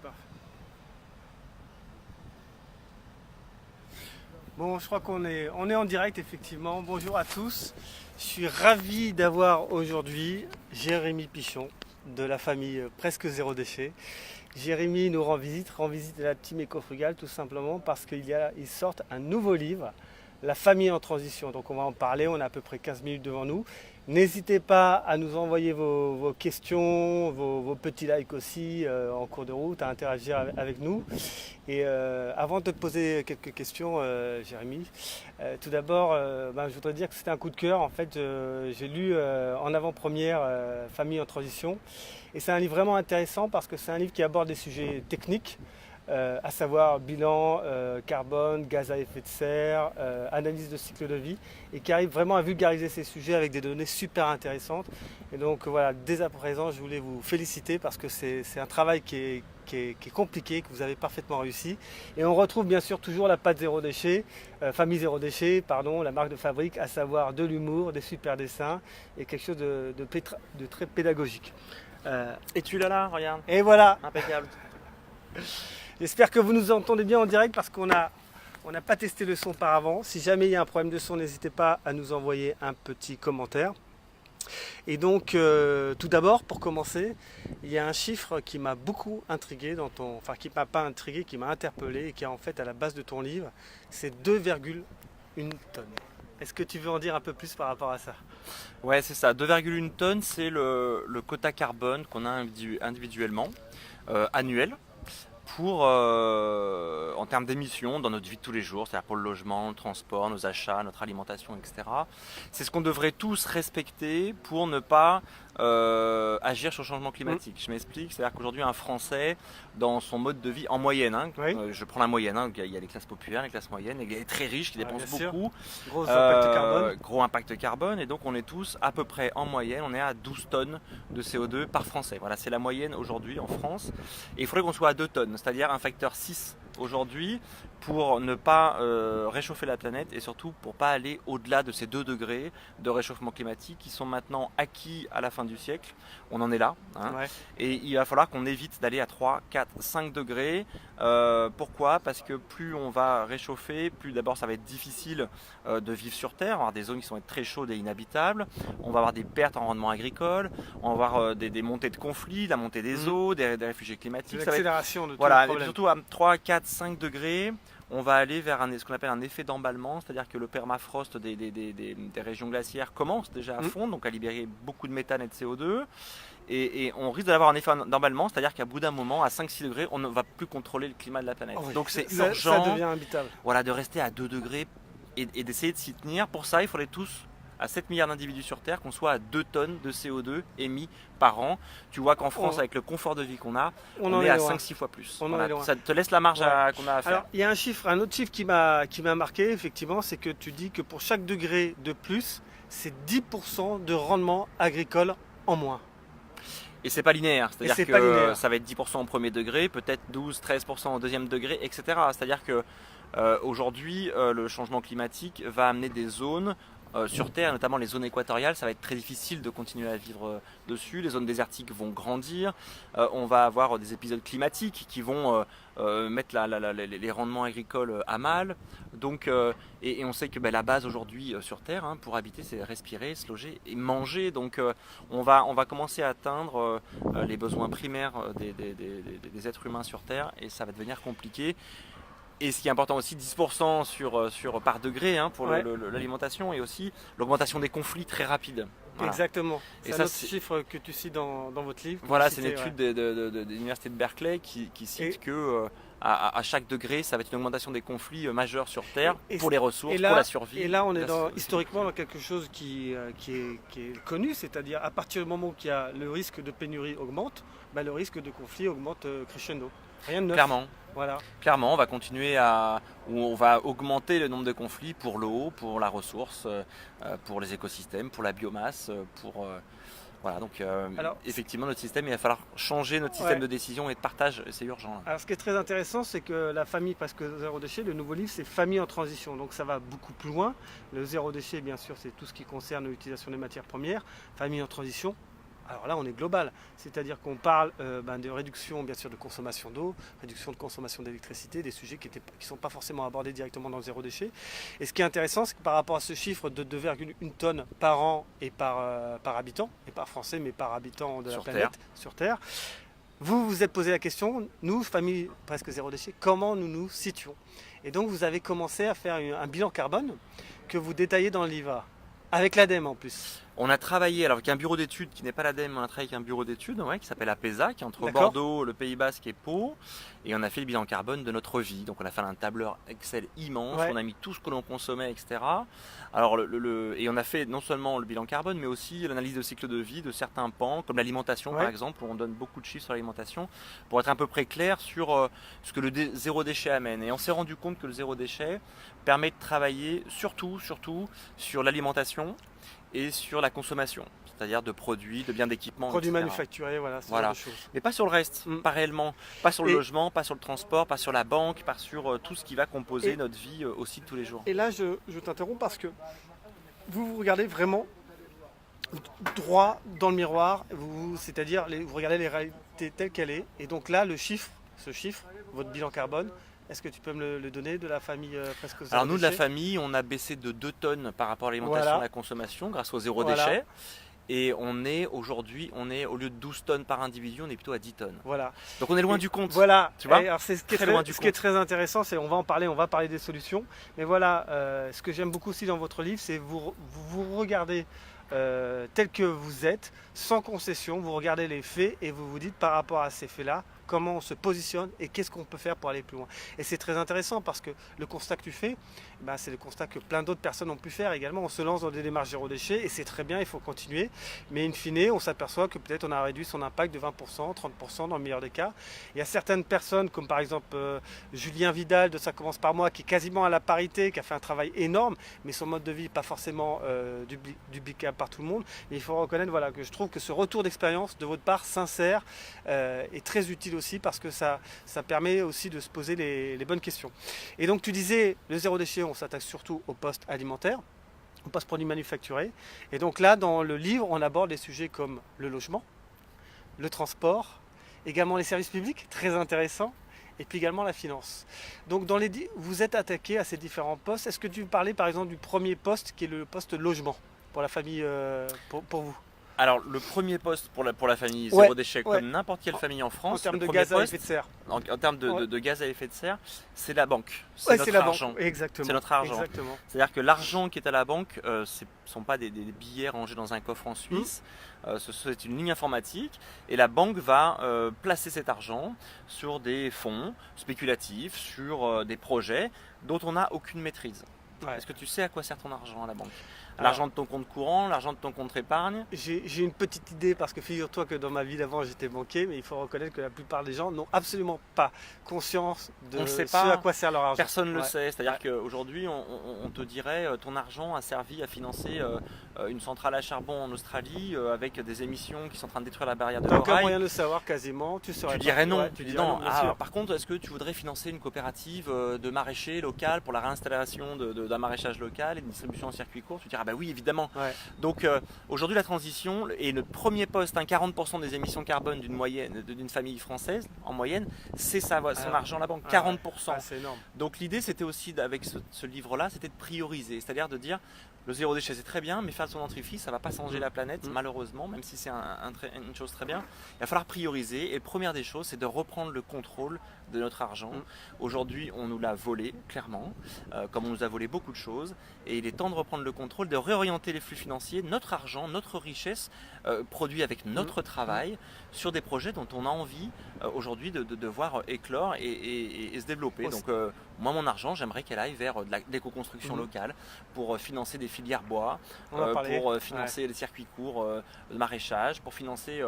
parfait. Bon, je crois on est en direct effectivement. Bonjour à tous. Je suis ravi d'avoir aujourd'hui Jérémy Pichon de la famille Presque Zéro Déchet. Jérémy nous rend visite à la team éco-frugale tout simplement parce qu'ils sortent un nouveau livre, La famille en transition. Donc on va en parler, on a à peu près 15 minutes devant nous. N'hésitez pas à nous envoyer vos questions, vos petits likes aussi en cours de route, à interagir avec nous. Et avant de te poser quelques questions, Jérémy, tout d'abord, je voudrais dire que c'était un coup de cœur. En fait, j'ai lu en avant-première Famille en transition. Et c'est un livre vraiment intéressant parce que c'est un livre qui aborde des sujets techniques, à savoir bilan carbone, gaz à effet de serre, analyse de cycle de vie, et qui arrive vraiment à vulgariser ces sujets avec des données super intéressantes. Et donc voilà, dès à présent, je voulais vous féliciter parce que c'est un travail qui est compliqué, que vous avez parfaitement réussi. Et on retrouve bien sûr toujours la pâte zéro déchet, famille zéro déchet, pardon, la marque de fabrique, à savoir de l'humour, des super dessins et quelque chose de très pédagogique. Et tu l'as là, regarde. Et voilà. Impeccable. J'espère que vous nous entendez bien en direct parce qu'on n'a pas testé le son par avant. Si jamais il y a un problème de son, n'hésitez pas à nous envoyer un petit commentaire. Et donc, tout d'abord, pour commencer, il y a un chiffre qui m'a beaucoup intrigué, enfin qui m'a pas intrigué, qui m'a interpellé et qui est en fait à la base de ton livre, c'est 2,1 tonnes. Est-ce que tu veux en dire un peu plus par rapport à ça? Ouais, c'est ça. 2,1 tonnes, c'est le quota carbone qu'on a individuellement, annuel, en termes d'émissions dans notre vie de tous les jours, c'est-à-dire pour le logement, le transport, nos achats, notre alimentation, etc. C'est ce qu'on devrait tous respecter pour ne pas agir sur le changement climatique. Je m'explique, c'est-à-dire qu'aujourd'hui un Français, dans son mode de vie, en moyenne, Oui. je prends la moyenne, il y a les classes populaires, les classes moyennes, et il y a les très riches qui dépensent beaucoup. Gros impact carbone. Gros impact carbone, et donc on est tous à peu près en moyenne, on est à 12 tonnes de CO2 par Français. Voilà, c'est la moyenne aujourd'hui en France. Et il faudrait qu'on soit à 2 tonnes, c'est-à-dire un facteur 6 aujourd'hui pour ne pas réchauffer la planète et surtout pour ne pas aller au-delà de ces 2 degrés de réchauffement climatique qui sont maintenant acquis à la fin du siècle. On en est là. Ouais. Et il va falloir qu'on évite d'aller à 3, 4, 5 degrés. Pourquoi? Parce que plus on va réchauffer, plus d'abord ça va être difficile de vivre sur Terre. On va avoir des zones qui vont être très chaudes et inhabitables. On va avoir des pertes en rendement agricole. On va avoir des montées de conflits, la montée des eaux, des réfugiés climatiques. L'accélération de tout voilà, le problème. surtout à 3, 4, 5 degrés. On va aller vers ce qu'on appelle un effet d'emballement, c'est-à-dire que le permafrost des régions glaciaires commence déjà à fondre, donc à libérer beaucoup de méthane et de CO2. Et on risque d'avoir un effet d'emballement, c'est-à-dire qu'à bout d'un moment, à 5-6 degrés, on ne va plus contrôler le climat de la planète. Oh oui. Donc c'est Ça urgent devient imbitable. voilà, de rester à 2 degrés et d'essayer de s'y tenir. Pour ça, il faudrait tous, à 7 milliards d'individus sur Terre, qu'on soit à 2 tonnes de CO2 émis par an. Tu vois qu'en France, avec le confort de vie qu'on a, on est à 5-6 fois plus. Voilà, ça te laisse la marge qu'on a à faire. Alors, il y a un autre chiffre qui m'a marqué, effectivement, c'est que tu dis que pour chaque degré de plus, c'est 10% de rendement agricole en moins. Et c'est pas linéaire, c'est-à-dire que pas linéaire. ça va être 10% au premier degré, peut-être 12-13% au deuxième degré, etc. C'est-à-dire que aujourd'hui, le changement climatique va amener des zones sur Terre, notamment les zones équatoriales, ça va être très difficile de continuer à vivre dessus. Les zones désertiques vont grandir. On va avoir des épisodes climatiques qui vont mettre les rendements agricoles à mal. Donc, et on sait que la base aujourd'hui sur Terre, pour habiter, c'est respirer, se loger et manger. Donc on va commencer à atteindre les besoins primaires des êtres humains sur Terre et ça va devenir compliqué. Et ce qui est important aussi, 10% par degré pour l'alimentation et aussi l'augmentation des conflits très rapide. Voilà. Exactement. C'est un autre chiffre que tu cites dans votre livre. Voilà, c'est une étude de l'université de Berkeley qui cite que à chaque degré, ça va être une augmentation des conflits majeurs sur Terre pour les ressources, pour la survie. Et là, on est historiquement dans quelque chose qui est connu, c'est-à-dire à partir du moment où le risque de pénurie augmente, le risque de conflit augmente crescendo. Rien de neuf. Clairement. Voilà. Clairement, on va continuer on va augmenter le nombre de conflits pour l'eau, pour la ressource, pour les écosystèmes, pour la biomasse, voilà, donc effectivement notre système, il va falloir changer notre système de décision et de partage, c'est urgent. Alors ce qui est très intéressant, c'est que la famille Presque Zéro Déchet, le nouveau livre, c'est Famille en transition, donc ça va beaucoup plus loin. Le zéro déchet, bien sûr, c'est tout ce qui concerne l'utilisation des matières premières. Famille en transition, Alors là, on est global, c'est-à-dire qu'on parle de réduction, bien sûr, de consommation d'eau, réduction de consommation d'électricité, des sujets qui ne sont pas forcément abordés directement dans le zéro déchet. Et ce qui est intéressant, c'est que par rapport à ce chiffre de 2,1 tonnes par an et par habitant, et pas français, mais par habitant de la planète, sur Terre, vous vous êtes posé la question, nous, famille presque zéro déchet, comment nous nous situons? Et donc, vous avez commencé à faire un bilan carbone que vous détaillez dans le livre, avec l'ADEME en plus. On a travaillé alors avec un bureau d'études qui n'est pas l'ADEME, on a travaillé avec un bureau d'études qui s'appelle APESA, qui est entre Bordeaux, le Pays Basque et Pau. Et on a fait le bilan carbone de notre vie. Donc on a fait un tableur Excel immense, on a mis tout ce que l'on consommait, etc. Alors et on a fait non seulement le bilan carbone, mais aussi l'analyse de cycle de vie de certains pans, comme l'alimentation par exemple, où on donne beaucoup de chiffres sur l'alimentation, pour être à peu près clair sur ce que le zéro déchet amène. Et on s'est rendu compte que le zéro déchet permet de travailler surtout sur l'alimentation et sur la consommation, c'est-à-dire de produits, de biens d'équipement, produits manufacturés, voilà, ce genre de choses. Mais pas sur le reste, pas réellement, pas sur le logement, pas sur le transport, pas sur la banque, pas sur tout ce qui va composer notre vie aussi de tous les jours. Et là, je t'interromps parce que vous regardez vraiment droit dans le miroir, c'est-à-dire vous regardez les réalités telles qu'elles est. Et donc là, ce chiffre, votre bilan carbone, est-ce que tu peux me le donner de la famille presque zéro déchet? Alors nous, de la famille, on a baissé de 2 tonnes par rapport à l'alimentation et à la consommation grâce au zéro déchet. Et aujourd'hui, au lieu de 12 tonnes par individu, on est plutôt à 10 tonnes. Voilà. Donc on est loin du compte. Voilà. Tu vois, alors c'est ce qui est très intéressant, c'est on va parler des solutions. Mais voilà, ce que j'aime beaucoup aussi dans votre livre, c'est vous regardez tel que vous êtes, sans concession, vous regardez les faits et vous vous dites par rapport à ces faits-là, comment on se positionne et qu'est-ce qu'on peut faire pour aller plus loin. Et c'est très intéressant parce que le constat que tu fais, c'est le constat que plein d'autres personnes ont pu faire également. On se lance dans des démarches zéro déchet et c'est très bien, il faut continuer. Mais in fine, on s'aperçoit que peut-être on a réduit son impact de 20%, 30% dans le meilleur des cas. Il y a certaines personnes comme par exemple Julien Vidal de Ça commence par moi qui est quasiment à la parité, qui a fait un travail énorme, mais son mode de vie n'est pas forcément duplicable par tout le monde. Mais il faut reconnaître que je trouve que ce retour d'expérience de votre part sincère est très utile aussi parce que ça permet aussi de se poser les bonnes questions. Et donc tu disais, le zéro déchet, on s'attaque surtout aux postes alimentaires, aux postes produits manufacturés. Et donc là, dans le livre, on aborde des sujets comme le logement, le transport, également les services publics, très intéressant, et puis également la finance. Donc vous êtes attaqué à ces différents postes. Est-ce que tu parlais par exemple du premier poste qui est le poste logement pour la famille, pour vous? Alors, le premier poste pour la famille zéro déchet, comme n'importe quelle famille en France, en termes de gaz à effet de serre. En termes de gaz à effet de serre, c'est la banque. C'est notre argent. Exactement. C'est notre argent. C'est-à-dire que l'argent qui est à la banque, ce ne sont pas des billets rangés dans un coffre en Suisse. C'est une ligne informatique et la banque va placer cet argent sur des fonds spéculatifs, sur des projets dont on n'a aucune maîtrise. Est-ce que tu sais à quoi sert ton argent à la banque? L'argent de ton compte courant, l'argent de ton compte épargne? J'ai une petite idée parce que figure-toi que dans ma vie d'avant j'étais banquier, mais il faut reconnaître que la plupart des gens n'ont absolument pas conscience de ce à quoi sert leur argent. Personne ne le sait, c'est-à-dire qu'aujourd'hui on te dirait ton argent a servi à financer une centrale à charbon en Australie avec des émissions qui sont en train de détruire la barrière de l'oreille. Aucun moyen de le savoir quasiment, tu dirais non. Tu dis non. Par contre, est-ce que tu voudrais financer une coopérative de maraîchers local pour la réinstallation d'un maraîchage local et une distribution en circuit court? Tu diras bah oui évidemment. Donc aujourd'hui la transition et le premier poste, 40% des émissions carbone d'une famille française en moyenne, c'est son argent à la banque, 40%. C'est énorme. Donc l'idée c'était aussi avec ce livre-là, c'était de prioriser, c'est-à-dire de dire le zéro déchet c'est très bien, mais faire son dentifrice ça va pas changer la planète malheureusement, même si c'est une chose très bien. Il va falloir prioriser et la première des choses c'est de reprendre le contrôle de notre argent. Aujourd'hui on nous l'a volé clairement, comme on nous a volé beaucoup de choses et il est temps de reprendre le contrôle, de réorienter les flux financiers, notre argent, notre richesse produit avec notre travail sur des projets dont on a envie aujourd'hui de voir éclore et se développer. Donc moi mon argent j'aimerais qu'elle aille vers de l'éco-construction locale pour financer des filières bois, pour financer les circuits courts de maraîchage, pour financer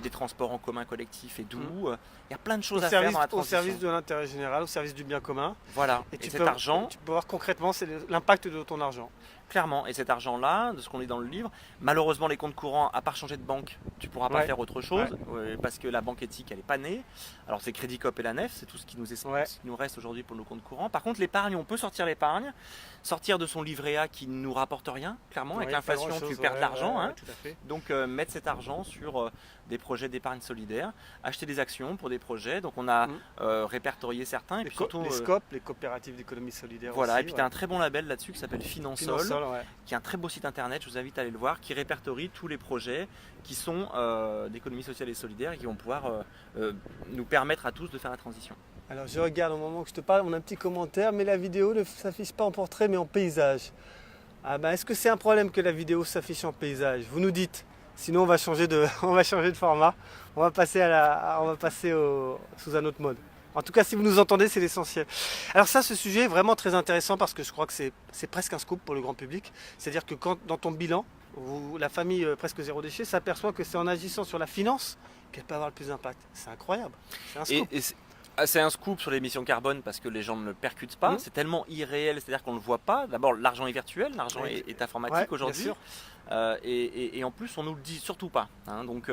des transports en commun collectifs et doux. Il y a plein de choses à faire dans la transition. Au service de l'intérêt général, au service du bien commun. Voilà. Et cet argent, tu peux voir concrètement c'est l'impact de ton argent. Clairement, et cet argent-là, de ce qu'on lit dans le livre, malheureusement les comptes courants, à part changer de banque, tu ne pourras pas faire autre chose, parce que la banque éthique, elle n'est pas née. Alors c'est Crédit Coop et la Nef, c'est tout ce qui nous reste aujourd'hui pour nos comptes courants. Par contre, l'épargne, on peut sortir l'épargne, sortir de son livret A qui ne nous rapporte rien, clairement, avec l'inflation, tu perds de l'argent. Donc mettre cet argent sur des projets d'épargne solidaire, acheter des actions pour des projets. Donc on a répertorié certains. Et puis surtout, les SCOP, les coopératives d'économie solidaire. Voilà, aussi, et puis tu as un très bon label là-dessus qui s'appelle Finansol, qui est un très beau site internet, je vous invite à aller le voir, qui répertorie tous les projets qui sont d'économie sociale et solidaire et qui vont pouvoir nous permettre à tous de faire la transition. Alors je regarde au moment que je te parle, on a un petit commentaire, mais la vidéo ne s'affiche pas en portrait mais en paysage. Ah ben, est-ce que c'est un problème que la vidéo s'affiche en paysage? Vous nous dites, sinon on va changer de format, on va passer sous un autre mode. En tout cas, si vous nous entendez, c'est l'essentiel. Alors ça, ce sujet est vraiment très intéressant parce que je crois que c'est presque un scoop pour le grand public. C'est-à-dire que quand dans ton bilan, la famille presque zéro déchet s'aperçoit que c'est en agissant sur la finance qu'elle peut avoir le plus d'impact. C'est incroyable. C'est un scoop. C'est un scoop sur l'émission carbone parce que les gens ne le percutent pas. C'est tellement irréel, c'est-à-dire qu'on ne le voit pas. D'abord, l'argent est virtuel, l'argent est informatique aujourd'hui. Et en plus, on ne nous le dit surtout pas. Donc,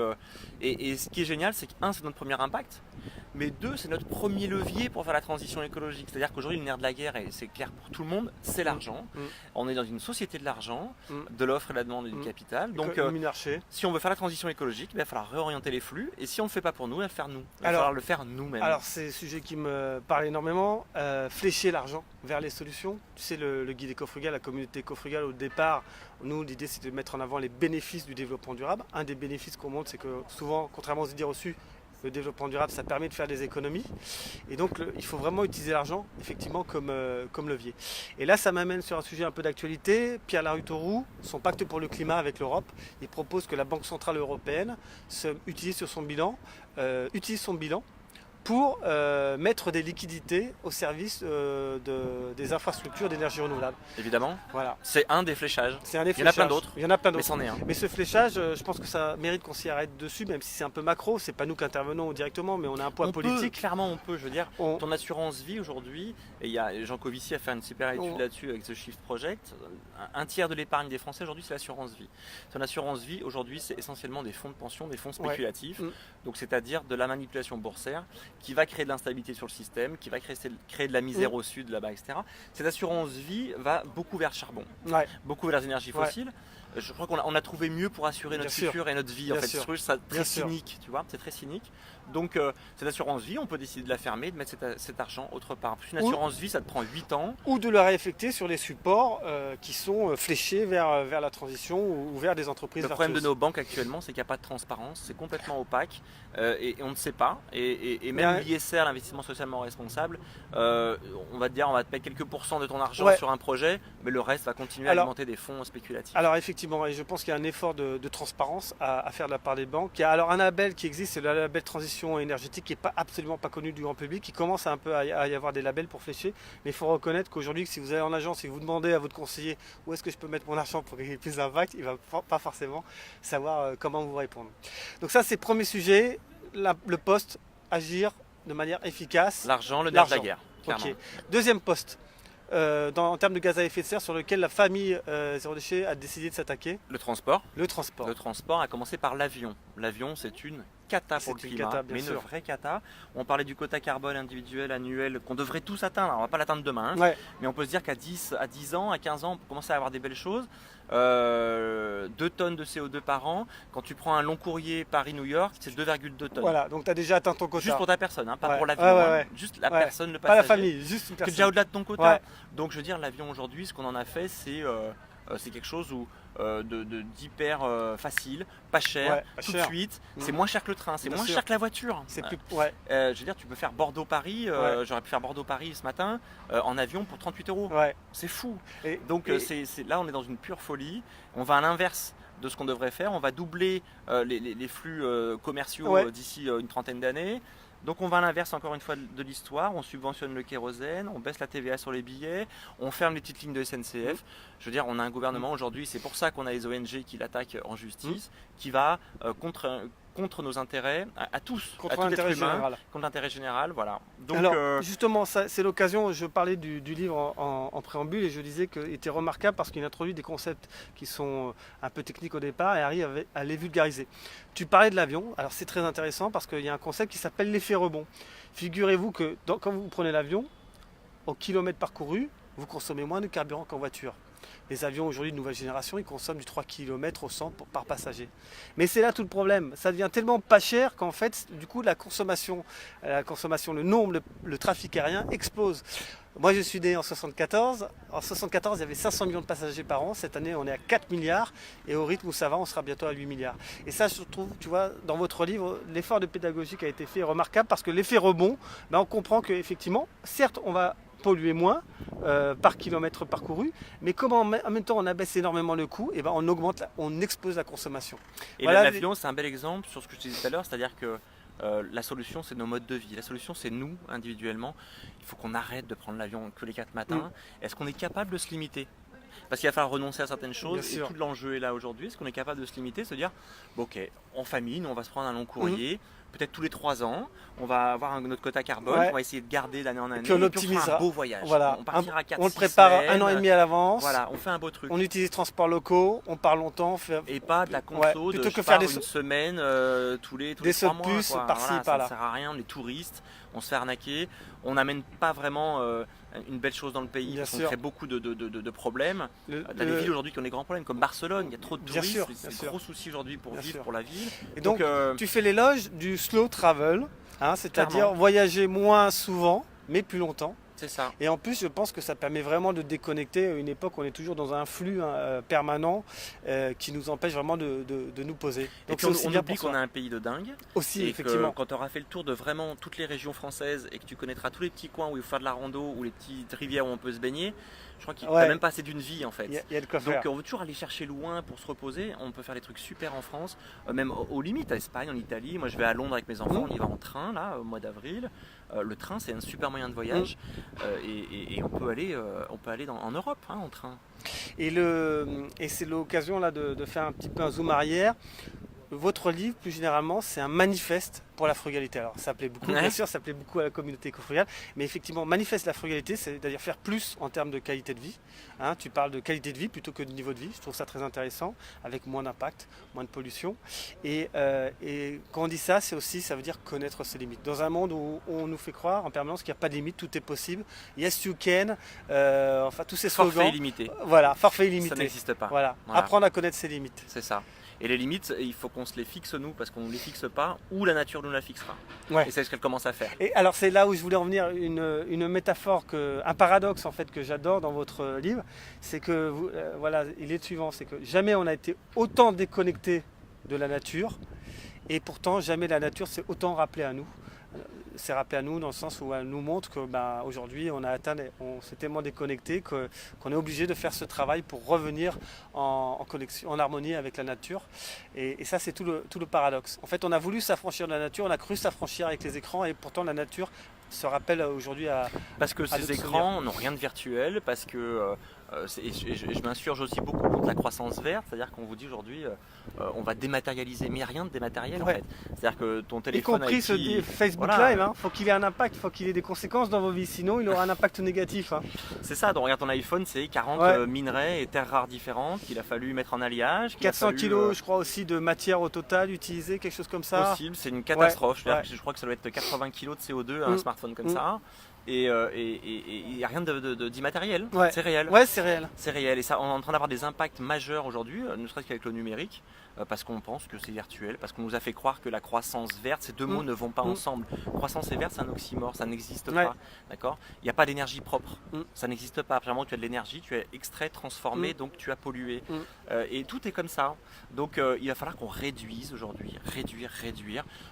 et ce qui est génial, c'est que c'est notre premier impact. Mais 2, c'est notre premier levier pour faire la transition écologique. C'est-à-dire qu'aujourd'hui, le nerf de la guerre, et c'est clair pour tout le monde, c'est l'argent. On est dans une société de l'argent, de l'offre et de la demande et du capital. Donc, si on veut faire la transition écologique, il va falloir réorienter les flux. Et si on ne le fait pas pour nous, il va le faire nous. Il va falloir le faire nous-mêmes. Alors, c'est un sujet qui me parle énormément. Flécher l'argent vers les solutions. Tu sais, le guide éco-frugal, la communauté éco-frugale, au départ, nous, l'idée, c'est de mettre en avant les bénéfices du développement durable. Un des bénéfices qu'on montre, c'est que souvent, contrairement aux idées reçues, le développement durable, ça permet de faire des économies. Et donc, il faut vraiment utiliser l'argent, effectivement, comme levier. Et là, ça m'amène sur un sujet un peu d'actualité. Pierre Larue-Tauroux, son pacte pour le climat avec l'Europe, il propose que la Banque Centrale Européenne utilise son bilan pour mettre des liquidités au service des infrastructures d'énergie renouvelable. Évidemment, voilà. C'est un des fléchages. Il y en a plein d'autres. Mais c'en est un. Mais ce fléchage, je pense que ça mérite qu'on s'y arrête dessus, même si c'est un peu macro. C'est pas nous qui intervenons directement, mais on a un poids politique. Clairement, on peut. Je veux dire, ton assurance vie aujourd'hui, et il y a Jean Covici a fait une super étude là-dessus avec The Shift Project. Un tiers de l'épargne des Français aujourd'hui, c'est l'assurance vie. Son assurance vie aujourd'hui, c'est essentiellement des fonds de pension, des fonds spéculatifs. Donc, c'est-à-dire de la manipulation boursière, qui va créer de l'instabilité sur le système, qui va créer de la misère au sud, là-bas, etc. Cette assurance vie va beaucoup vers le charbon, beaucoup vers les énergies fossiles. Je crois qu'on a trouvé mieux pour assurer notre futur et notre vie. En fait, c'est très cynique, tu vois, c'est très cynique. Donc, cette assurance vie, on peut décider de la fermer, de mettre cet argent autre part. Une assurance vie, ça te prend 8 ans. Ou de la réaffecter sur les supports qui sont fléchés vers la transition ou vers des entreprises vertueuses. Le problème de nos banques actuellement, c'est qu'il n'y a pas de transparence, c'est complètement opaque et on ne sait pas. Et même l'ISR, l'investissement socialement responsable, on va te dire, on va te mettre quelques pourcents de ton argent sur un projet, mais le reste va continuer à alimenter des fonds spéculatifs. Alors effectivement, et je pense qu'il y a un effort de transparence à faire de la part des banques. Il y a alors un label qui existe, c'est le label transition énergétique, qui n'est absolument pas connu du grand public. Il commence un peu à y avoir des labels pour flécher, mais il faut reconnaître qu'aujourd'hui, si vous allez en agence et vous demandez à votre conseiller où est-ce que je peux mettre mon argent pour qu'il y ait plus d'impact, il ne va pas forcément savoir comment vous répondre. Donc ça, c'est le premier sujet, le poste, agir de manière efficace. L'argent, le nerf de la guerre. Okay. Deuxième poste. En termes de gaz à effet de serre, sur lequel la famille Zéro Déchet a décidé de s'attaquer. Le transport. Le transport. Le transport a commencé par l'avion. L'avion, c'est une cata pour le climat, mais une vraie cata. On parlait du quota carbone individuel, annuel, qu'on devrait tous atteindre. Alors, on ne va pas l'atteindre demain, mais on peut se dire qu'à 10 ans, à 15 ans, on peut commencer à avoir des belles choses. 2 tonnes de CO2 par an. Quand tu prends un long courrier Paris-New York, c'est 2,2 tonnes. Voilà, donc tu as déjà atteint ton quota. Juste pour ta personne, pas pour l'avion. Juste la personne, le passager. Pas la famille, juste une personne. Tu es déjà au-delà de ton quota. Donc je veux dire, l'avion aujourd'hui, ce qu'on en a fait, c'est quelque chose d'hyper facile, pas cher, tout de suite. C'est moins cher que le train, c'est moins cher que la voiture. Je veux dire, tu peux faire Bordeaux-Paris, j'aurais pu faire Bordeaux-Paris ce matin en avion pour 38 €. C'est fou. Donc là, on est dans une pure folie. On va à l'inverse de ce qu'on devrait faire. On va doubler les flux commerciaux d'ici une trentaine d'années. Donc on va à l'inverse encore une fois de l'histoire, on subventionne le kérosène, on baisse la TVA sur les billets, on ferme les petites lignes de SNCF. Je veux dire, on a un gouvernement aujourd'hui, c'est pour ça qu'on a les ONG qui l'attaquent en justice, qui va contre nos intérêts, à tous, Contre à tout l'intérêt être humain, général. contre l'intérêt général, voilà. Donc, Alors, justement, c'est l'occasion, je parlais du livre en préambule et je disais qu'il était remarquable parce qu'il introduit des concepts qui sont un peu techniques au départ et arrive à les vulgariser. Tu parlais de l'avion, alors c'est très intéressant parce qu'il y a un concept qui s'appelle l'effet rebond. Figurez-vous que quand vous prenez l'avion, au kilomètre parcouru, vous consommez moins de carburant qu'en voiture. Les avions aujourd'hui de nouvelle génération, ils consomment du 3 km au 100 par passager. Mais c'est là tout le problème. Ça devient tellement pas cher qu'en fait, du coup, la consommation, le nombre, le trafic aérien explose. Moi, je suis né en 74. En 74, il y avait 500 millions de passagers par an. Cette année, on est à 4 milliards. Et au rythme où ça va, on sera bientôt à 8 milliards. Et ça, je trouve, tu vois, dans votre livre, l'effort de pédagogie qui a été fait est remarquable parce que l'effet rebond, ben, on comprend qu'effectivement, certes, on va polluer moins par kilomètre parcouru, mais comme en même temps on abaisse énormément le coût, et ben on expose la consommation. Et voilà, l'avion, c'est un bel exemple sur ce que je disais tout à l'heure, c'est-à-dire que la solution, c'est nos modes de vie. La solution, c'est nous, individuellement. Il faut qu'on arrête de prendre l'avion que les 4 matins. Est-ce qu'on est capable de se limiter ? Parce qu'il va falloir renoncer à certaines choses et tout l'enjeu est là aujourd'hui. Est-ce qu'on est capable de se limiter, se dire, bon, ok, en famille, nous on va se prendre un long courrier, peut-être tous les 3 ans, on va avoir notre quota carbone, on va essayer de garder d'année en année, et puis on optimisera un beau voyage. Voilà. On partira à 4, on le prépare semaines, 1 an et demi à l'avance. Voilà, on fait un beau truc. On utilise transports locaux, on part longtemps. Et pas de la conso plutôt que faire faire une semaine tous les 3 sauts de mois. puce par-ci, par-là. Ça ne sert à rien, on est touristes, on se fait arnaquer, on n'amène pas vraiment une belle chose dans le pays, parce qu'on crée beaucoup de problèmes. Tu as des villes aujourd'hui qui ont des grands problèmes, comme Barcelone, il y a trop de touristes, c'est un gros souci aujourd'hui pour vivre, pour la ville. Et donc tu fais l'éloge du slow travel, hein, c'est-à-dire voyager moins souvent, mais plus longtemps. C'est ça. Et en plus, je pense que ça permet vraiment de déconnecter. À une époque, on est toujours dans un flux permanent qui nous empêche vraiment de nous poser. Donc et puis on oublie qu'on a un pays de dingue. Aussi, et effectivement. Que, quand tu auras fait le tour de vraiment toutes les régions françaises et que tu connaîtras tous les petits coins où il faut faire de la rando ou les petites rivières où on peut se baigner, je crois qu'il n'y a même pas assez d'une vie en fait. Il y a de quoi faire. Donc on veut toujours aller chercher loin pour se reposer. On peut faire des trucs super en France, même aux limites, à Espagne, en Italie. Moi je vais à Londres avec mes enfants, on y va en train là au mois d'avril. Le train c'est un super moyen de voyage et on peut aller en Europe en train. Et c'est l'occasion là de faire un petit peu un zoom arrière. Votre livre, plus généralement, c'est un manifeste pour la frugalité. Alors, ça plaît beaucoup, bien sûr, ça plaît beaucoup à la communauté éco-frugale, mais effectivement, manifeste la frugalité, c'est-à-dire faire plus en termes de qualité de vie. Hein, tu parles de qualité de vie plutôt que de niveau de vie. Je trouve ça très intéressant, avec moins d'impact, moins de pollution. Et quand on dit ça, ça veut dire connaître ses limites. Dans un monde où on nous fait croire en permanence qu'il n'y a pas de limite, tout est possible. Yes, you can. Enfin, tous ces slogans. Forfait illimité. Voilà, forfait illimité. Ça n'existe pas. Voilà. Apprendre à connaître ses limites. C'est ça. Et les limites, il faut qu'on se les fixe nous, parce qu'on ne les fixe pas, ou la nature nous la fixera. Et c'est ce qu'elle commence à faire. Et alors c'est là où je voulais en venir, une métaphore, un paradoxe en fait que j'adore dans votre livre, c'est que voilà, il est le suivant, c'est que jamais on a été autant déconnecté de la nature, et pourtant jamais la nature s'est autant rappelée à nous. C'est rappelé à nous dans le sens où elle nous montre que aujourd'hui on s'est tellement déconnecté qu'on est obligé de faire ce travail pour revenir en connexion, en harmonie avec la nature. Et ça c'est tout le paradoxe. En fait on a voulu s'affranchir de la nature, on a cru s'affranchir avec les écrans et pourtant la nature se rappelle aujourd'hui parce que ces écrans n'ont rien de virtuel, parce que je m'insurge aussi beaucoup contre la croissance verte, c'est-à-dire qu'on vous dit aujourd'hui on va dématérialiser, mais il n'y a rien de dématériel en fait. C'est-à-dire que ton téléphone. Y compris ce Facebook Live, faut qu'il ait un impact, faut qu'il ait des conséquences dans vos vies, sinon il aura un impact négatif. C'est ça, donc regarde ton iPhone, c'est 40 minerais et terres rares différentes qu'il a fallu mettre en alliage. 400 kilos, je crois aussi, de matière au total utilisée, quelque chose comme ça. Possible, c'est une catastrophe. Je crois que ça doit être 80 kilos de CO2 un smartphone comme ça. Et il n'y a rien d'immatériel, c'est réel. Ouais, c'est réel. C'est réel, et ça, on est en train d'avoir des impacts majeurs aujourd'hui, ne serait-ce qu'avec le numérique, parce qu'on pense que c'est virtuel, parce qu'on nous a fait croire que la croissance verte, ces deux mots ne vont pas ensemble. Croissance et verte, c'est un oxymore, ça n'existe pas, d'accord ? Il n'y a pas d'énergie propre, ça n'existe pas. Apparemment, tu as de l'énergie, tu as extrait, transformé, donc tu as pollué. Et tout est comme ça. Donc il va falloir qu'on réduise aujourd'hui, réduire,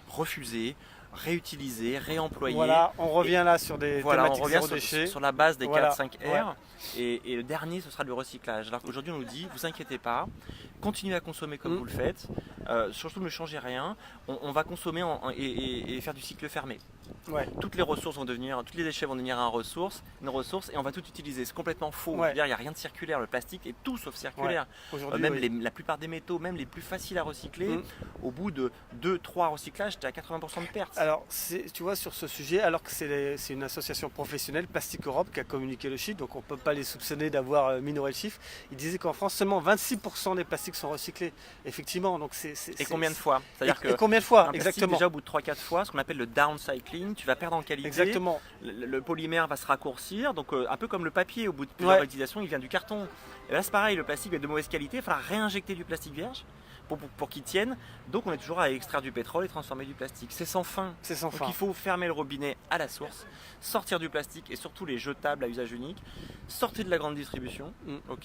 refuser, réutiliser, réemployer. Voilà, on revient là sur des thématiques zéro déchet. Sur la base des 4-5 R. Et le dernier, ce sera le recyclage. Alors qu'aujourd'hui, on nous dit, vous inquiétez pas, continuez à consommer comme vous le faites, surtout ne changez rien, on va consommer et faire du cycle fermé. Ouais. Toutes les ressources vont devenir, tous les déchets vont devenir une ressource et on va tout utiliser. C'est complètement faux. Ouais. Il n'y a rien de circulaire. Le plastique est tout sauf circulaire. Ouais. Même la plupart des métaux, même les plus faciles à recycler, au bout de 2-3 recyclages, tu as 80% de pertes. Alors, tu vois, sur ce sujet, alors que c'est une association professionnelle, Plastique Europe, qui a communiqué le chiffre, donc on ne peut pas les soupçonner d'avoir minoré le chiffre, ils disaient qu'en France, seulement 26% des plastiques sont recyclés. Effectivement. Donc et combien de fois? C'est-à-dire que combien de fois? Exactement. Déjà, au bout de 3-4 fois, ce qu'on appelle le downcycling, tu vas perdre en qualité. Exactement. Le polymère va se raccourcir, donc un peu comme le papier, au bout de plusieurs utilisations, il vient du carton. Et là, c'est pareil, le plastique est de mauvaise qualité, il faudra réinjecter du plastique vierge pour qu'il tienne. Donc, on est toujours à extraire du pétrole et transformer du plastique. C'est sans fin. C'est sans fin. Donc, il faut fermer le robinet à la source, sortir du plastique et surtout les jetables à usage unique, sortir de la grande distribution,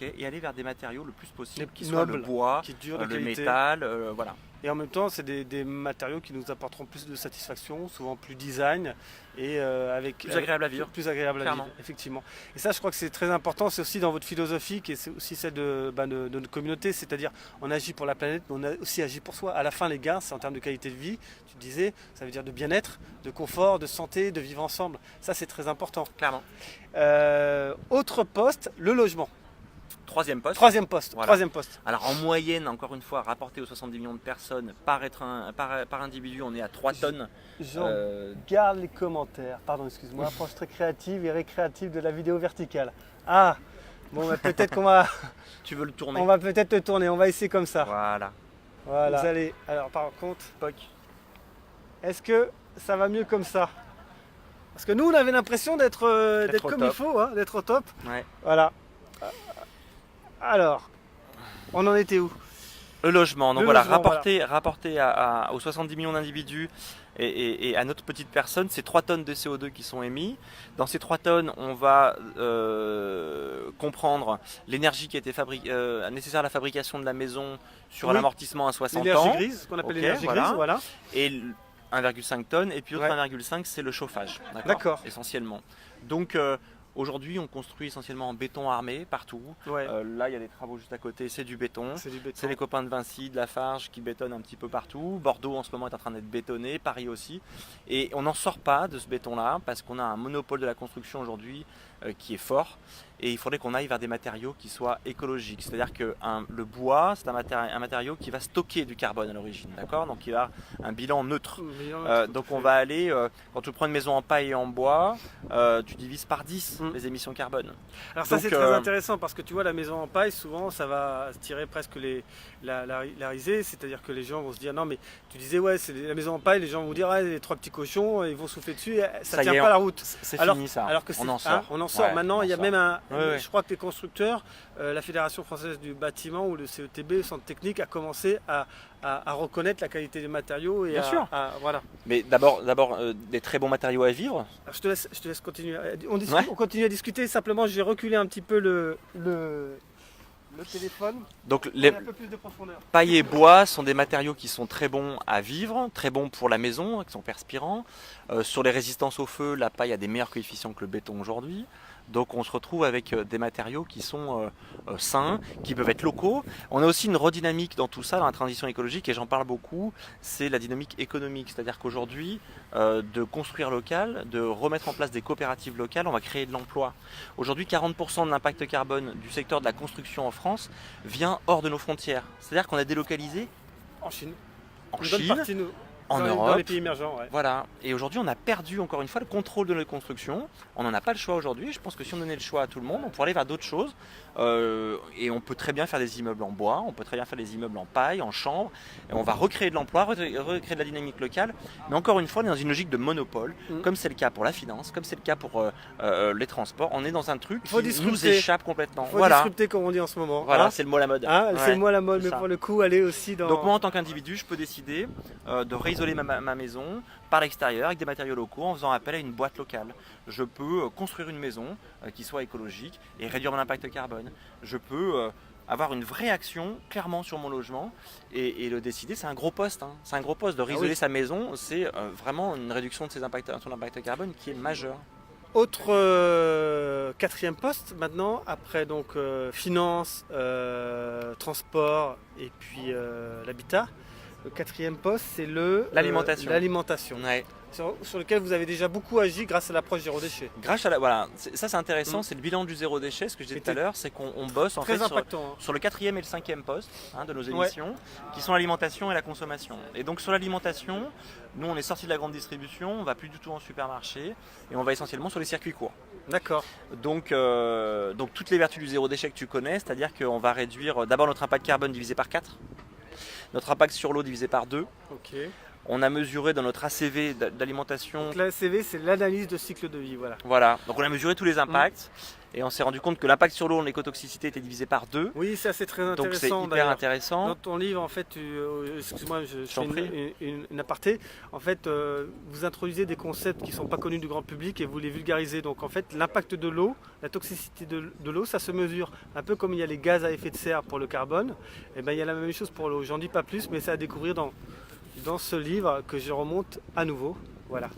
et aller vers des matériaux le plus possible, qui soient le bois, qui durent le métal, voilà. Et en même temps, c'est des matériaux qui nous apporteront plus de satisfaction, souvent plus design et avec plus agréable à vivre. Plus agréable à vivre, effectivement. Et ça, je crois que c'est très important. C'est aussi dans votre philosophie, et c'est aussi celle de notre communauté. C'est-à-dire, on agit pour la planète, mais on a aussi agi pour soi. À la fin, les gains, c'est en termes de qualité de vie. Tu disais, ça veut dire de bien-être, de confort, de santé, de vivre ensemble. Ça, c'est très important. Clairement. Autre poste, le logement. Troisième poste. Voilà. Troisième poste. Alors en moyenne, encore une fois, rapporté aux 70 millions de personnes par individu, on est à 3 tonnes. Garde les commentaires. Pardon, excuse-moi. Approche très créative et récréative de la vidéo verticale. Ah, bon, bah, peut-être qu'on va. Tu veux le tourner? On va peut-être le tourner. On va essayer comme ça. Voilà. Vous allez. Alors par contre, est-ce que ça va mieux comme ça? Parce que nous, on avait l'impression d'être comme il faut, hein, d'être au top. Ouais. Voilà. Alors, on en était où? Le logement. Donc voilà, rapporté aux 70 millions d'individus et à notre petite personne, c'est 3 tonnes de CO2 qui sont émis. Dans ces 3 tonnes, on va comprendre l'énergie qui a été nécessaire à la fabrication de la maison sur l'amortissement à 60 ans. L'énergie grise, ce qu'on appelle l'énergie grise, voilà. Et 1,5 tonnes, et puis l'autre 1,5 c'est le chauffage, d'accord. Essentiellement. Donc aujourd'hui on construit essentiellement en béton armé partout. Là il y a des travaux juste à côté, c'est du béton. C'est les copains de Vinci, de Lafarge qui bétonnent un petit peu partout. Bordeaux en ce moment est en train d'être bétonné, Paris aussi. Et on n'en sort pas de ce béton là parce qu'on a un monopole de la construction aujourd'hui qui est fort. Et il faudrait qu'on aille vers des matériaux qui soient écologiques. C'est-à-dire que le bois, c'est un matériau qui va stocker du carbone à l'origine, d'accord? Donc il a un bilan neutre. Donc on va aller, quand tu prends une maison en paille et en bois, tu divises par 10 les émissions carbone. Alors ça c'est très intéressant parce que tu vois la maison en paille, souvent ça va tirer presque la risée, c'est-à-dire que les gens vont se dire non mais tu disais ouais c'est la maison en paille, les gens vont dire les 3 petits cochons, ils vont souffler dessus, ça tient pas la route. C'est fini ça, alors que on en sort. On en sort. Maintenant il y a même un... Je crois que les constructeurs, la Fédération française du bâtiment ou le CETB, le centre technique, a commencé à reconnaître la qualité des matériaux. Et bien sûr. Voilà. Mais d'abord des très bons matériaux à vivre. Alors, je te laisse continuer. On continue à discuter. Simplement, je vais reculer un petit peu le téléphone. Donc un peu plus de profondeur. Paille et bois sont des matériaux qui sont très bons à vivre, très bons pour la maison, qui sont perspirants. Sur les résistances au feu, la paille a des meilleurs coefficients que le béton aujourd'hui. Donc on se retrouve avec des matériaux qui sont sains, qui peuvent être locaux. On a aussi une redynamique dans tout ça, dans la transition écologique, et j'en parle beaucoup, c'est la dynamique économique. C'est-à-dire qu'aujourd'hui, de construire local, de remettre en place des coopératives locales, on va créer de l'emploi. Aujourd'hui, 40% de l'impact carbone du secteur de la construction en France vient hors de nos frontières. C'est-à-dire qu'on a délocalisé en Chine. En Europe, dans les pays émergents. Voilà. Et aujourd'hui, on a perdu encore une fois le contrôle de notre construction. On n'en a pas le choix aujourd'hui. Je pense que si on donnait le choix à tout le monde, on pourrait aller vers d'autres choses. Et on peut très bien faire des immeubles en bois, on peut très bien faire des immeubles en paille, en chambre. Et on va recréer de l'emploi, recréer de la dynamique locale. Mais encore une fois, on est dans une logique de monopole, comme c'est le cas pour la finance, comme c'est le cas pour les transports. On est dans un truc qui nous échappe complètement. Il faut disrupter, comme on dit en ce moment. Voilà, c'est le mot à la mode. C'est le mot à la mode, mais pour le coup, aller aussi dans... Donc moi, en tant qu'individu, je peux décider de réisoler ma maison par l'extérieur avec des matériaux locaux en faisant appel à une boîte locale. Je peux construire une maison qui soit écologique et réduire mon impact carbone. Je peux avoir une vraie action clairement sur mon logement et le décider. C'est un gros poste. Hein. C'est un gros poste de réisoler sa maison. C'est vraiment une réduction de son impact carbone qui est majeure. Autre quatrième poste maintenant, après donc finance, transport et puis l'habitat. Le quatrième poste, c'est L'alimentation. l'alimentation, Ouais. sur lequel vous avez déjà beaucoup agi grâce à l'approche zéro déchet. Grâce à la, voilà, ça c'est intéressant, c'est le bilan du zéro déchet, ce que je disais tout à l'heure, c'est qu'on bosse en Très fait impactant. sur le quatrième et le cinquième poste de nos émissions, qui sont l'alimentation et la consommation. Et donc sur l'alimentation, nous on est sorti de la grande distribution, on va plus du tout en supermarché, et on va essentiellement sur les circuits courts. D'accord. Donc toutes les vertus du zéro déchet que tu connais, c'est-à-dire qu'on va réduire d'abord notre impact carbone divisé par 4, notre impact sur l'eau divisé par 2. Ok. On a mesuré dans notre ACV d'alimentation. Donc l'ACV, c'est l'analyse de cycle de vie, voilà. Voilà, donc on a mesuré tous les impacts et on s'est rendu compte que l'impact sur l'eau en écotoxicité était divisé par 2. Oui, ça c'est très intéressant. Donc c'est hyper intéressant. Dans ton livre, en fait, excuse-moi, je fais une aparté. En fait, vous introduisez des concepts qui ne sont pas connus du grand public et vous les vulgarisez. Donc en fait, l'impact de l'eau, la toxicité de l'eau, ça se mesure. Un peu comme il y a les gaz à effet de serre pour le carbone, et ben il y a la même chose pour l'eau. J'en dis pas plus, mais c'est à découvrir dans ce livre que je remonte à nouveau. Voilà.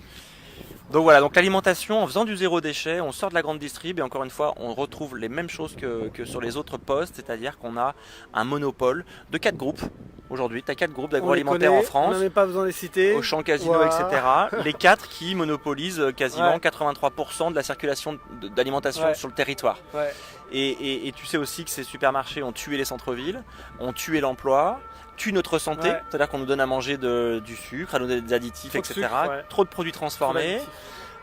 Donc voilà, donc l'alimentation, en faisant du zéro déchet, on sort de la grande distrib et encore une fois, on retrouve les mêmes choses que sur les autres postes, c'est-à-dire qu'on a un monopole de 4 groupes. Aujourd'hui, tu as 4 groupes d'agroalimentaires en France. On n'en a pas besoin de les citer. Auchan, Casino, Voilà. etc. Les 4 qui monopolisent quasiment 83% de la circulation d'alimentation sur le territoire. Ouais. Et tu sais aussi que ces supermarchés ont tué les centres-villes, ont tué l'emploi, tuent notre santé, c'est-à-dire qu'on nous donne à manger du sucre, des additifs, etc. Trop de produits transformés.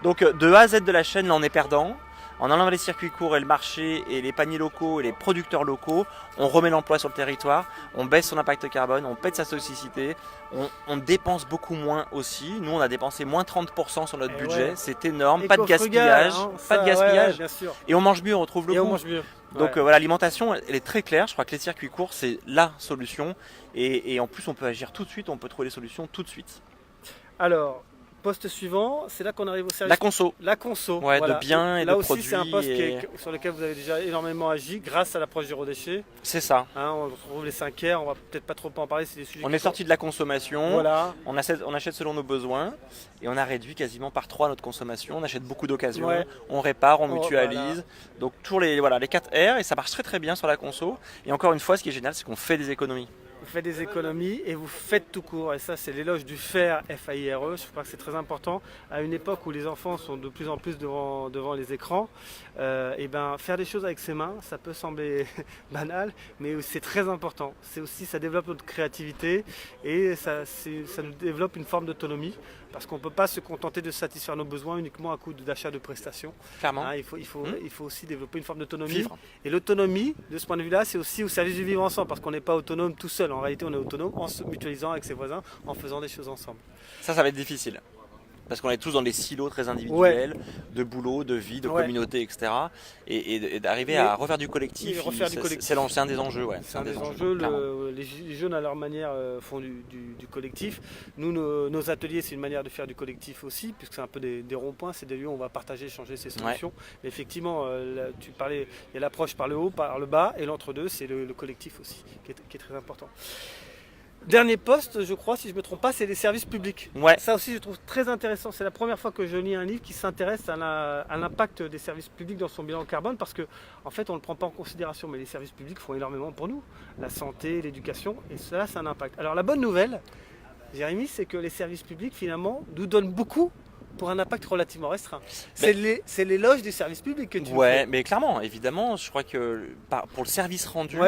Donc de A à Z de la chaîne, là on est perdant. En enlevant les circuits courts et le marché et les paniers locaux et les producteurs locaux, on remet l'emploi sur le territoire, on baisse son impact carbone, on pète sa toxicité, on dépense beaucoup moins aussi. Nous on a dépensé moins 30% sur notre budget, c'est énorme, pas de gaspillage, Bien sûr. Et on mange mieux, on retrouve le goût. On mange mieux. Donc voilà, l'alimentation elle est très claire, je crois que les circuits courts c'est la solution et en plus on peut agir tout de suite, on peut trouver les solutions tout de suite. Alors, poste suivant, c'est là qu'on arrive au service. La conso. La conso. Ouais, voilà. De biens et là de aussi, produits. C'est un poste sur lequel vous avez déjà énormément agi grâce à l'approche zéro déchet. C'est ça. On retrouve les 5 R, on va peut-être pas trop en parler, c'est des sujets. On est sorti de la consommation, voilà. on achète selon nos besoins et on a réduit quasiment par 3 notre consommation. On achète beaucoup d'occasions, on répare, on mutualise. Voilà. Donc tous les 4 R et ça marche très très bien sur la conso. Et encore une fois, ce qui est génial, c'est qu'on fait des économies. Vous faites des économies et vous faites tout court. Et ça, c'est l'éloge du faire, F-A-I-R-E. Je crois que c'est très important. À une époque où les enfants sont de plus en plus devant les écrans, et ben, faire des choses avec ses mains, ça peut sembler banal, mais c'est très important. C'est aussi, ça développe notre créativité et ça nous développe une forme d'autonomie. Parce qu'on ne peut pas se contenter de satisfaire nos besoins uniquement à coup d'achat de prestations. Clairement. Il faut aussi développer une forme d'autonomie. Et l'autonomie, de ce point de vue-là, c'est aussi au service du vivre ensemble. Parce qu'on n'est pas autonome tout seul. En réalité, on est autonome en se mutualisant avec ses voisins, en faisant des choses ensemble. Ça va être difficile. Parce qu'on est tous dans des silos très individuels, de boulot, de vie, de communauté, etc. Et d'arriver à refaire du collectif, c'est un des enjeux. C'est un des enjeux. Les jeunes, à leur manière, font du collectif. Nous, nos ateliers, c'est une manière de faire du collectif aussi, puisque c'est un peu des ronds-points, c'est des lieux où on va partager, échanger ces solutions. Mais effectivement, tu parlais, il y a l'approche par le haut, par le bas, et l'entre-deux, c'est le collectif aussi, qui est très important. Dernier poste, je crois, si je ne me trompe pas, c'est les services publics. Ça aussi, je trouve très intéressant. C'est la première fois que je lis un livre qui s'intéresse à l'impact des services publics dans son bilan carbone, parce qu'en fait, on ne le prend pas en considération, mais les services publics font énormément pour nous. La santé, l'éducation, et cela, c'est un impact. Alors, la bonne nouvelle, Jérémy, c'est que les services publics, finalement, nous donnent beaucoup pour un impact relativement restreint. C'est l'éloge du service public que tu fais. Mais clairement, évidemment, je crois que pour le service rendu,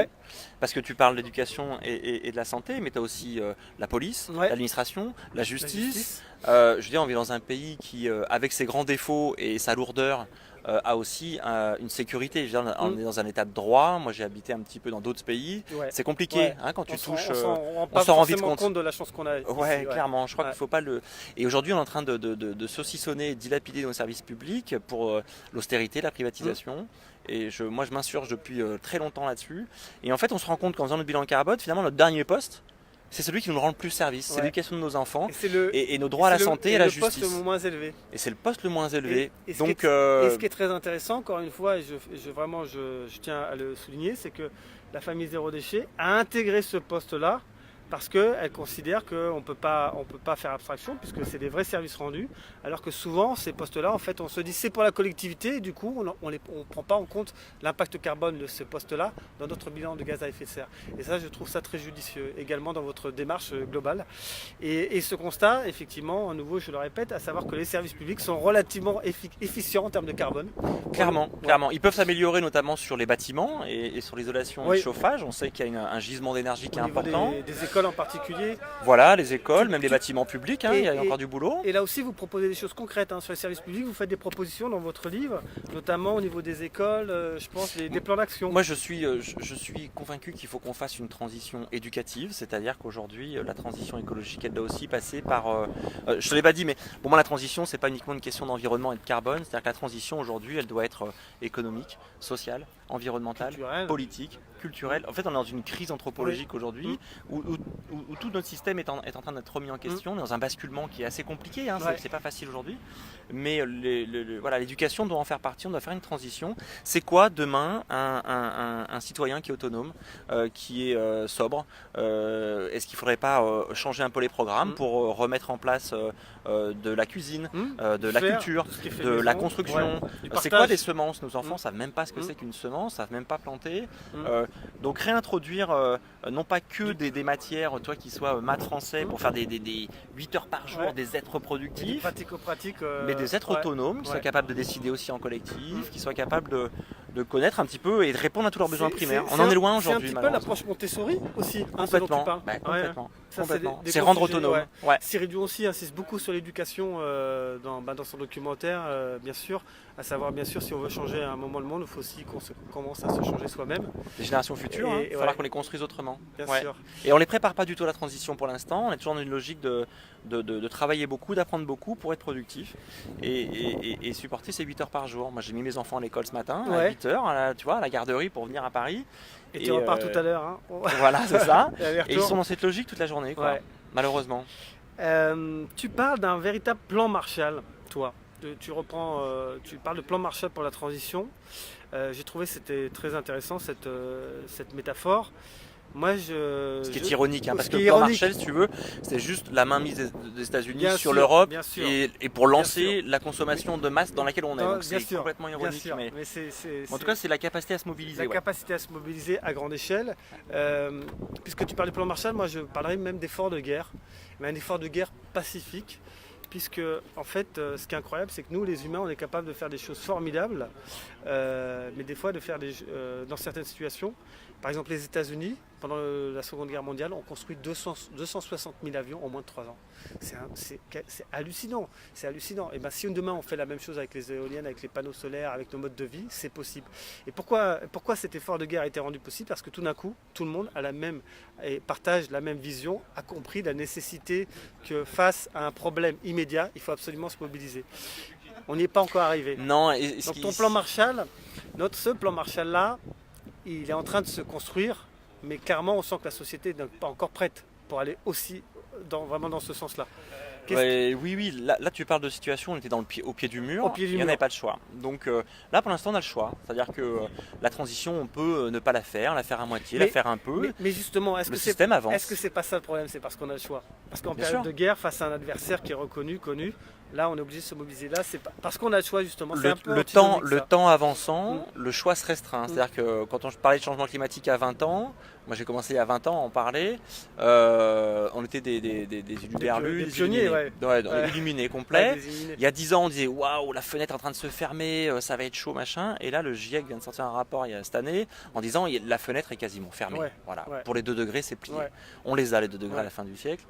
parce que tu parles de l'éducation et de la santé, mais tu as aussi la police, l'administration, la justice. Je veux dire, on vit dans un pays qui, avec ses grands défauts et sa lourdeur, a aussi une sécurité. Je veux dire, on est dans un état de droit. Moi, j'ai habité un petit peu dans d'autres pays. C'est compliqué quand tu touches. On s'en rend vite compte de la chance qu'on a. Clairement. Je crois qu'il faut pas le. Et aujourd'hui, on est en train de saucissonner et dilapider nos services publics pour l'austérité, la privatisation. Et moi, je m'insurge depuis très longtemps là-dessus. Et en fait, on se rend compte qu'en faisant notre bilan carbone, finalement, notre dernier poste, c'est celui qui nous rend le plus service. C'est l'éducation de nos enfants et nos droits à la santé et à la justice. C'est le poste le moins élevé. Et c'est le poste le moins élevé. Et ce qui est très intéressant, encore une fois, et je tiens à le souligner, c'est que la famille Zéro Déchet a intégré ce poste-là parce qu'elle considère qu'on ne peut pas faire abstraction puisque c'est des vrais services rendus, alors que souvent ces postes-là, en fait, on se dit c'est pour la collectivité et du coup on ne prend pas en compte l'impact carbone de ce poste-là dans notre bilan de gaz à effet de serre. Et ça, je trouve ça très judicieux également dans votre démarche globale. Et ce constat, effectivement, à nouveau, je le répète, à savoir que les services publics sont relativement efficients en termes de carbone. Clairement, clairement. Ils peuvent s'améliorer notamment sur les bâtiments et sur l'isolation et Oui. le chauffage. On sait qu'il y a un gisement d'énergie qui est Au niveau important. des écoles en particulier. Voilà, les écoles, même les bâtiments publics, il y a Et- encore du boulot. Et là aussi, vous proposez des choses concrètes sur les services publics. Vous faites des propositions dans votre livre, notamment au niveau des écoles, je pense, des plans d'action. Moi, je suis convaincu qu'il faut qu'on fasse une transition éducative, c'est-à-dire qu'aujourd'hui, la transition écologique, elle doit aussi passer par... je ne te l'ai pas dit, mais pour moi, la transition, c'est pas uniquement une question d'environnement et de carbone, c'est-à-dire que la transition, aujourd'hui, elle doit être économique, sociale, environnementale, Culturelle. politique, culturelle. En fait, on est dans une crise anthropologique aujourd'hui où tout notre système est en train d'être remis en question. On est dans un basculement qui est assez compliqué, hein, c'est pas facile aujourd'hui. Mais voilà, l'éducation doit en faire partie, on doit faire une transition. C'est quoi demain un citoyen qui est autonome, qui est sobre? Est-ce qu'il ne faudrait pas changer un peu les programmes pour remettre en place de la cuisine, de la culture, de la construction? C'est quoi des semences? Nos enfants ne savent même pas ce que c'est qu'une semence, ne savent même pas planter. Donc réintroduire non pas que des matières qui soient maths français pour faire des 8 heures par jour, des êtres productifs, Pratico-pratique. mais des êtres autonomes qui soient capables de décider aussi en collectif, qui soient capables de connaître un petit peu et de répondre à tous leurs besoins primaires. On en est loin aujourd'hui. C'est un petit peu l'approche Montessori aussi, complètement. complètement. C'est rendre autonome. Cyril Dion aussi insiste beaucoup sur l'éducation dans son documentaire, bien sûr. À savoir, bien sûr, si on veut changer à un moment le monde, il faut aussi qu'on commence à se changer soi-même. Les générations futures, il va falloir qu'on les construise autrement. Bien sûr. Et on les prépare pas du tout à la transition pour l'instant. On est toujours dans une logique de travailler beaucoup, d'apprendre beaucoup pour être productif et supporter ces 8 heures par jour. Moi, j'ai mis mes enfants à l'école ce matin à 8 heures, à la garderie pour venir à Paris. Et tu repars tout à l'heure. Hein. Voilà, c'est ça. Et ils sont dans cette logique toute la journée, malheureusement. Tu parles d'un véritable plan Marshall, toi. Tu parles de plan Marshall pour la transition. J'ai trouvé que c'était très intéressant cette métaphore. Ce qui est ironique, parce que le plan Marshall, si tu veux, c'est juste la mainmise des États-Unis sur l'Europe et pour lancer la consommation de masse dans laquelle on est. Donc c'est complètement ironique. Mais en tout cas, c'est la capacité à se mobiliser. La capacité à se mobiliser à grande échelle. Puisque tu parles du plan Marshall, moi je parlerais même d'effort de guerre, mais un effort de guerre pacifique. Puisque, en fait, ce qui est incroyable, c'est que nous, les humains, on est capable de faire des choses formidables, mais des fois, dans certaines situations, par exemple, les États-Unis, pendant la Seconde Guerre mondiale, ont construit 260 000 avions en moins de 3 ans. C'est hallucinant. C'est hallucinant. Et bien, si demain, on fait la même chose avec les éoliennes, avec les panneaux solaires, avec nos modes de vie, c'est possible. Et pourquoi cet effort de guerre a été rendu possible? Parce que tout d'un coup, tout le monde partage la même vision, a compris la nécessité que face à un problème immédiat, il faut absolument se mobiliser. On n'y est pas encore arrivé. Non. Donc ton plan Marshall, ce plan Marshall-là, il est en train de se construire, mais clairement on sent que la société n'est pas encore prête pour aller aussi vraiment dans ce sens-là. Oui, là tu parles de situation, on était au pied du mur, il n'y en avait pas de choix. Donc là pour l'instant on a le choix, c'est-à-dire que la transition on peut ne pas la faire à moitié, la faire un peu. Mais justement, le système avance. Est-ce que c'est pas ça le problème? C'est parce qu'on a le choix. Parce qu'en période de guerre, face à un adversaire qui est reconnu, connu, là on est obligé de se mobiliser. Là c'est parce qu'on a le choix justement. Le temps avançant, le choix se restreint. C'est-à-dire que quand on parlait de changement climatique à 20 ans, moi j'ai commencé il y a 20 ans à en parler, on était des uluberlus, des pionniers, illuminés complets. Il y a 10 ans on disait waouh, la fenêtre est en train de se fermer, ça va être chaud machin. Et là le GIEC vient de sortir un rapport cette année en disant la fenêtre est quasiment fermée. Pour les 2 degrés c'est plié. On les a les 2 degrés à la fin du siècle.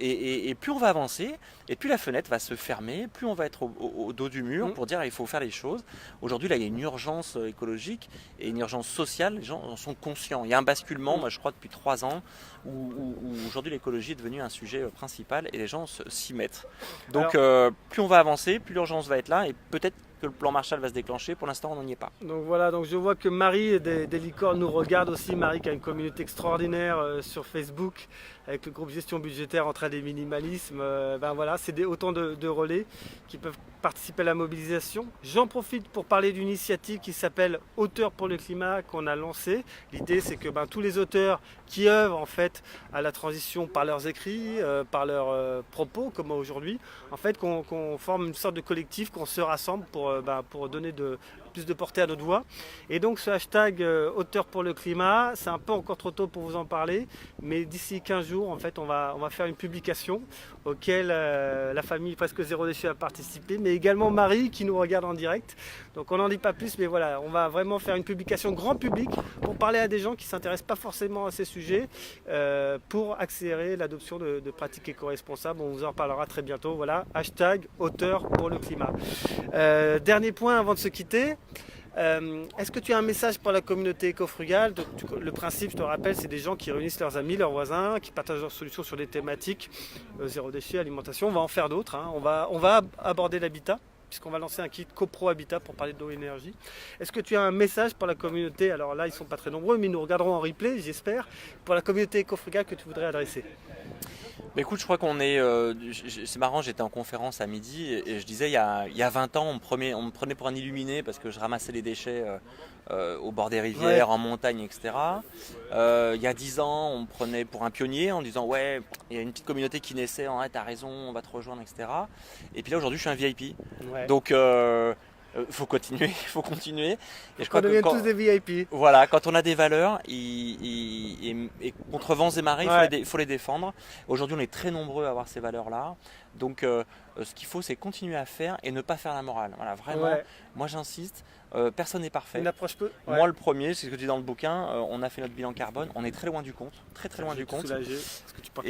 Et plus on va avancer, et plus la fenêtre va se fermer, plus on va être au dos du mur pour dire il faut faire les choses. Aujourd'hui, là, il y a une urgence écologique et une urgence sociale. Les gens en sont conscients. Il y a un basculement, moi je crois, depuis 3 ans, où aujourd'hui l'écologie est devenue un sujet principal et les gens s'y mettent. Donc plus on va avancer, plus l'urgence va être là et peut-être que le plan Marshall va se déclencher. Pour l'instant, on n'y est pas. Donc voilà, donc je vois que Marie des Licornes nous regarde aussi. Marie qui a une communauté extraordinaire sur Facebook avec le groupe Gestion Budgétaire Entraide et Minimalisme. Ben voilà, c'est autant de relais qui peuvent participer à la mobilisation. J'en profite pour parler d'une initiative qui s'appelle Auteurs pour le climat qu'on a lancée. L'idée c'est que tous les auteurs qui œuvrent en fait à la transition par leurs écrits, par leurs propos, comme aujourd'hui, en fait qu'on forme une sorte de collectif, qu'on se rassemble pour donner plus de portée à notre voix. Et donc ce hashtag Auteurs pour le climat, c'est un peu encore trop tôt pour vous en parler, mais d'ici 15 jours, en fait, on va faire une publication auquel la famille Presque Zéro Déchet a participé, mais également Marie qui nous regarde en direct. Donc on n'en dit pas plus, mais voilà, on va vraiment faire une publication grand public pour parler à des gens qui ne s'intéressent pas forcément à ces sujets, pour accélérer l'adoption de pratiques éco-responsables. On vous en reparlera très bientôt. Voilà, hashtag Auteurs pour le climat. Dernier point avant de se quitter. Est-ce que tu as un message pour la communauté éco-frugale? Le principe, je te rappelle, c'est des gens qui réunissent leurs amis, leurs voisins, qui partagent leurs solutions sur des thématiques zéro déchet, alimentation. On va en faire d'autres. On va aborder l'habitat, puisqu'on va lancer un kit CoPro Habitat pour parler d'eau et énergie. Est-ce que tu as un message pour la communauté? Alors là, ils ne sont pas très nombreux, mais ils nous regarderont en replay, j'espère, pour la communauté éco-frugale que tu voudrais adresser. Mais écoute, je crois qu'on est. C'est marrant, j'étais en conférence à midi et je disais, il y a 20 ans, on me prenait pour un illuminé parce que je ramassais les déchets au bord des rivières, en montagne, etc. Il y a 10 ans, on me prenait pour un pionnier en disant, ouais, il y a une petite communauté qui naissait, t'as raison, on va te rejoindre, etc. Et puis là, aujourd'hui, je suis un VIP. Ouais. Donc, faut continuer, il faut continuer. Et je crois On devient tous des VIP. Voilà, quand on a des valeurs et contre vents et marées, il faut les défendre. Aujourd'hui, on est très nombreux à avoir ces valeurs-là. Donc, ce qu'il faut, c'est continuer à faire et ne pas faire la morale. Voilà, vraiment, moi j'insiste. Personne n'est parfait. Une approche peu. Moi, le premier, c'est ce que tu dis dans le bouquin. On a fait notre bilan carbone. On est très loin du compte, très loin du compte. Soulagé, parce que tu portes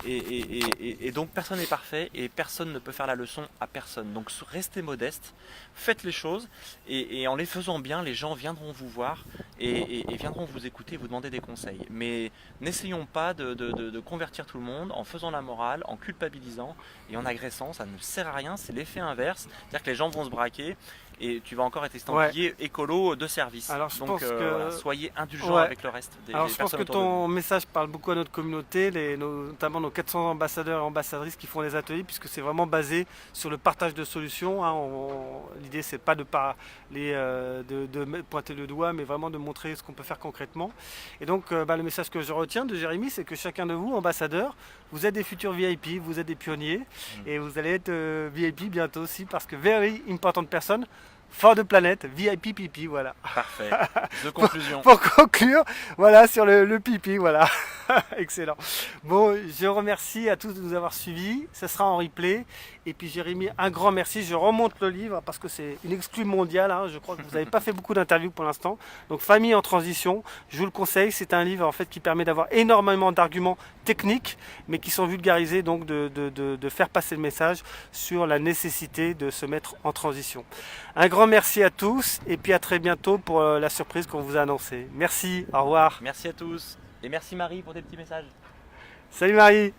et donc personne n'est parfait et personne ne peut faire la leçon à personne. Donc restez modeste, faites les choses et en les faisant bien, les gens viendront vous voir et viendront vous écouter, vous demander des conseils. Mais n'essayons pas de convertir tout le monde en faisant la morale, en culpabilisant et en agressant. Ça ne sert à rien. C'est l'effet inverse, c'est-à-dire que les gens vont se braquer. Et tu vas encore être estampillé écolo de service. Alors, je donc pense que... voilà, soyez indulgents avec le reste des Alors je pense personnes que autour de ton message parle beaucoup à notre communauté, notamment nos 400 ambassadeurs et ambassadrices qui font les ateliers, puisque c'est vraiment basé sur le partage de solutions. L'idée c'est pas de parler, de pointer le doigt, mais vraiment de montrer ce qu'on peut faire concrètement. Et donc le message que je retiens de Jérémy, c'est que chacun de vous, ambassadeurs, vous êtes des futurs VIP, vous êtes des pionniers, et vous allez être VIP bientôt aussi, parce que very important person for the planet, VIP pipi, voilà. Parfait. De conclusion. Pour conclure, voilà, sur le pipi, voilà. Excellent. Bon, je remercie à tous de nous avoir suivis. Ça sera en replay. Et puis Jérémy, un grand merci. Je remonte le livre parce que c'est une exclue mondiale. Je crois que vous n'avez pas fait beaucoup d'interviews pour l'instant. Donc Famille en transition, je vous le conseille. C'est un livre en fait qui permet d'avoir énormément d'arguments techniques, mais qui sont vulgarisés, donc de faire passer le message sur la nécessité de se mettre en transition. Un grand merci à tous et puis à très bientôt pour la surprise qu'on vous a annoncée. Merci, au revoir. Merci à tous et merci Marie pour tes petits messages. Salut Marie.